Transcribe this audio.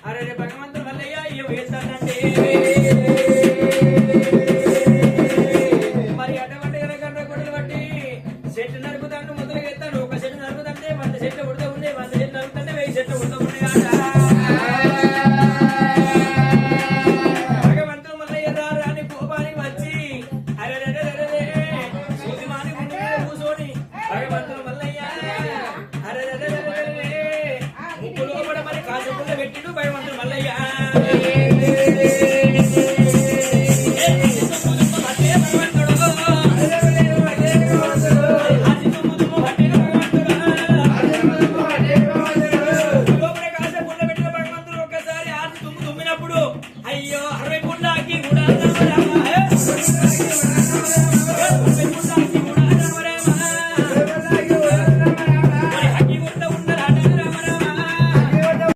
అరే భగవంతుడు మల్లయ్య ఏం వేస్తానంటే మరి అటువంటి గంట గొడవలు బట్టి చెట్టు నరుకుతాడు మొదలు ఎత్తాడు. ఒక చెట్టు నరుకుతుంటే 100 చెట్లు ఉడతా ఉన్నాయి, 100 చెట్లు నరుకుతుంటే 1000 చెట్లు ఉడతా ఉన్నాయి ఆట. భగవంతుడు మల్లయ్య రాని కోపానికి వచ్చి అరే సూదిమాని గుండె మీద కూర్చొని భగవంతుడు మల్లయ్య అరే ముక్కులో కూడా మరి కాసుకుండా పెట్టిడు భగవంతుడు మల్లయ్య.